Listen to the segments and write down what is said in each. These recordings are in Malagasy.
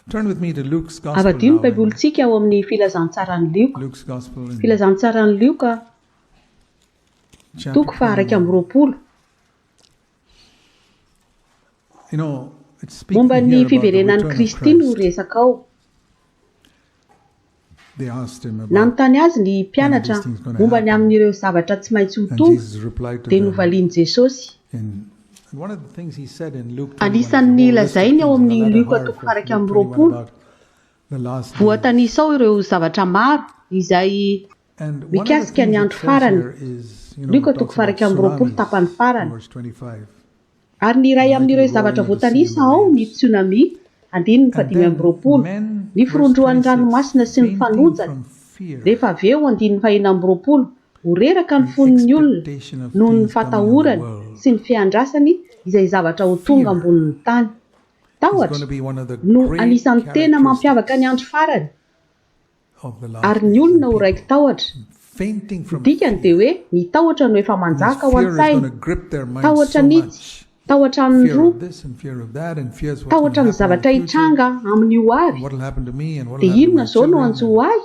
Turn with me to Luke's Gospel Avadino now. baibolitsika ao amin'ny filazantsaran'ny Lioka. Luke's Gospel in Filazantsaran'ny Lioka chapter toko faha 21. 120. You know, it's speaking Momba here ny about the fiverenan'ny return of Kristy no Christ. resaka ao. They asked him about Nanontany azy ny mpianatra these things gonna momba ny happen. amin'ireo zavatra tsy maintsy ho And tonga Jesus replied to dia them novaliany Jesosy. and one of the things he said in Luke 21 Anisan'ny lazainy ao amin'ny in the Lioka latter toko half faha of Luke 21 120 about the last days. voatanisa ao ireo zavatra maro izay And one of the mikasika things ny it andro says farany. here is, you know, Lioka it toko talks faha about 120 tapany tsunamis farany. in verse 25. Ary ny iray amin'ireo zavatra voatanisa ao ny tsunami, andininy And 520, then men, ny verse firondroan'ny 26, ranomasina sy ny fainting fanonjana. from fear, Rehefa avy eo andininy 520, ho reraka ny fon'ny olona expectation of noho ny things coming in the fatahorany world. sy ny fiandrasany izay zavatra ho tonga ambonin'ny tany. It's going to Tahotra be one of the no great anisan'ny tena mampiavaka ny characteristics andro farany, of the last ary ny days. olona ho And raiky people tahotra. fainting from Dikany dia hoe ny tahotra no efa manjaka ao fear is going an-tsainy, to grip their minds tahotra so nitsy, much. tahotra ny Fear roa, of this and fear of that and fears what's going tahotra to ny happen zavatra in the future. hitranga amin'ny ho avy. What will happen to me and what will Dia happen to inona my izao no children. anjo ahy,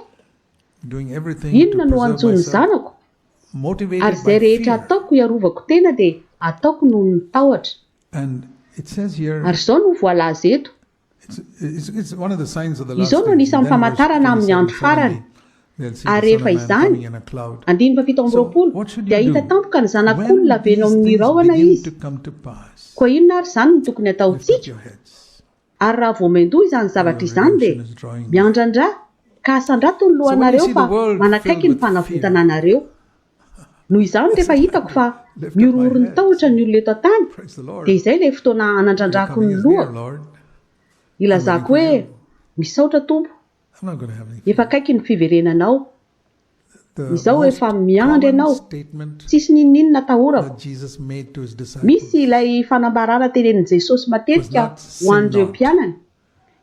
Doing everything inona to no preserve anjon'ny myself, zanako, ary motivated izay by rehetra fear. ataoko hiarovako tena dia ataoko noho ny tahotra. And it says here, Ary izao no voalaza eto. it's one of the signs of the last Izao no days. anisan'ny And then verse famantarana amin'ny 27, andro farany. suddenly they'll see Ary the Son rehefa of Man izany, coming in a cloud. 520, what should dia you hita do tampoka ny zanak'olona when avy eny these amin'ny things rahona begin izy. to come to pass? Koa inona ary izany no tokony Lift up ataontsika? your heads. Ary raha vao mendoa izany zavatra Your izany dia redemption is drawing near. miandrandra ka asandrato ny So when you lohanareo see fa the world manakaiky filled ny with fanavotana anareo. Noho izany rehefa hitako fa Lift up miororo my ny tahotra ny olona eto an-tany, Praise the Lord. dia izay ilay fotoana Your hanandrandrako coming ny is near, loha. Lord. Ilazako hoe misaotra Tompo, I'm not going to have any efa akaiky ny fiverenanao. The Izao most efa miandry common ianao, statement tsisy ninninona tahorako. that Jesus made to his disciples Misy ilay fanambarana tenenin' Jesosy matetika Was not sin ho an'ireo not. mpianany.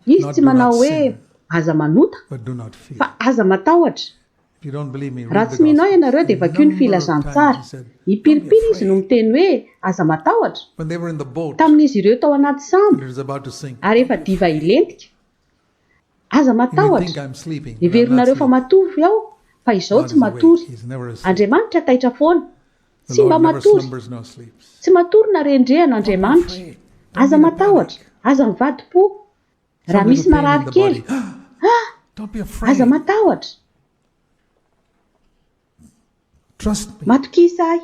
Izy Not tsy do manao not hoe sin. aza manota, but do not fear. fa aza matahotra. If you don't believe me, Raha read the tsy minao gospel. ianareo dia A vakio ny number of times filazantsara. he said, "Don't be Hipilipily izy no afraid." miteny hoe aza matahotra. When they were in the boat Tamin'izy ireo tao anaty and sambo it was about to sink, ary efa diva hilentika. Aza you may think matahotra. I'm sleeping, but I'm not Heverinareo fa sleeping. matory aho, fa izao God tsy is awake. matory. He's never asleep. Andriamanitra taitra foana, The tsy mba Lord never matory. slumbers nor sleeps. Tsy matory na rendrehana Don't be Andriamanitra. afraid. Don't Aza be in a matahotra, panic. aza mivadi-po. Raha Some misy little pain in marary the kely, body. Don't be afraid. aza matahotra, Trust me. matokisa ahy.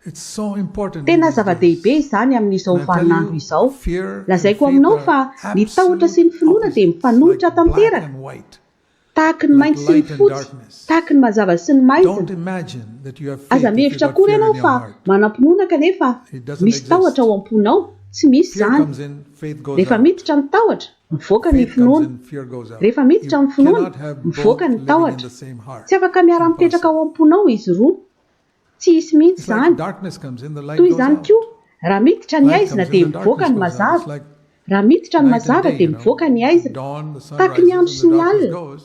It's so important. in Tena these days. zava-dehibe izany amin'izao And I tell vaninandro you, izao. fear and Lazaiko faith aminao are fa ny tahotra sy ny absolute finoana dia opposites, mifanohitra like black tanteraka. and white. Tahaka ny like mainty sy ny light and fotsy, darkness. tahaka ny mazava sy ny Don't maizina. imagine that you have faith Aza if mihevitra you've got kory fear ianao in your fa heart. manam-pinoana kanefa It doesn't misy exist. tahotra ao am-ponao. Tsy misy Fear izany. comes in, faith goes Rehefa out. miditra ny tahotra, mivoaka ny Faith comes finoana. in, fear goes out. Rehefa miditra You ny finoana, cannot have both mivoaka ny living in tahotra. the same heart. Tsy afaka miara-mipetraka ao am-ponao izy roa. Tsy hisy mihitsy It's like izany. darkness comes in, the light Toy goes izany out. koa, raha miditra ny Light aizina comes dia in, the mivoaka darkness ny goes out. It's mazava. like Raha miditra ny night and mazava day, dia you know. mivoaka ny aizina. Dawn, the sun Tahaka rises ny andro and sy the ny darkness alina. goes.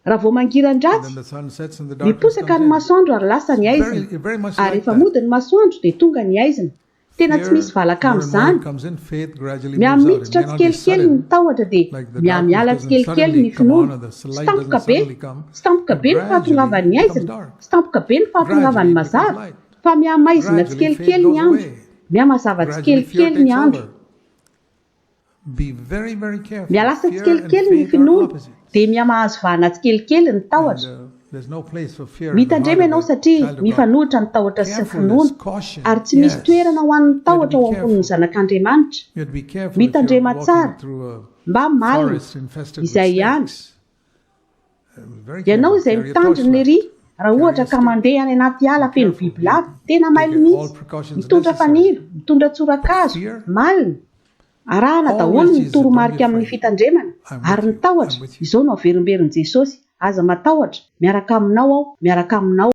Raha vao And mangiran-dratsy, then the sun sets and the darkness miposaka comes ny in. masoandro ary lasa ny aizina. Very much Ary like rehefa that. mody ny masoandro dia tonga ny aizina. Tena tsy Fear, misy valaka more and more amin'izany. it comes in, faith gradually moves out. Mihamiditra It may not be tsikelikely ny sudden, tahotra dia like the miala darkness doesn't tsikelikely suddenly ny come on, finoana. or the Tsy light tampoka doesn't be, suddenly come. tsy tampoka be ny But fahatongavan'ny gradually it becomes aizina. dark. Tsy tampoka be ny fahatongavan'ny Gradually it becomes mazava. light. Fa mihamaizina Gradually tsikelikely faith ny goes andro. away. Mihamazava Gradually fear tsikelikely ny takes andro. over. Be very, very careful. Mialasa Fear and tsikelikely ny faith are finoana opposites. dia miamahazo vahana tsikelikely ny And tahotra. there's no place for fear in the Mitandrema heart ianao of a satria child of God. mifanohitra ny tahotra sy ny Carefulness, finoana. caution, Ary tsy misy yes. toerana ho an'ny tahotra ao be am-pon'ny careful. zanak'Andriamanitra. You have to be careful if you're Mitandrema tsara, walking through a mba malina forest infested with izay ihany. snakes. Very Ianao careful. izay Carry a mitandrina torchlight. ery, raha Carry ohatra a ka stick. mandeha any anaty ala feno Careful. bibilava, tena Take mailo all mihitsy. precautions Mitondra necessary. fanilo, mitondra tsorakazo, Fear? malina. Arahana Always daholo ny Jesus, don't toromarika be amin'ny afraid. fitandremana. I'm with Ary ny you. tahotra, I'm with you. izao no averimberin' Jesosy. Aza matahotra, miaraka aminao aho, miaraka aminao.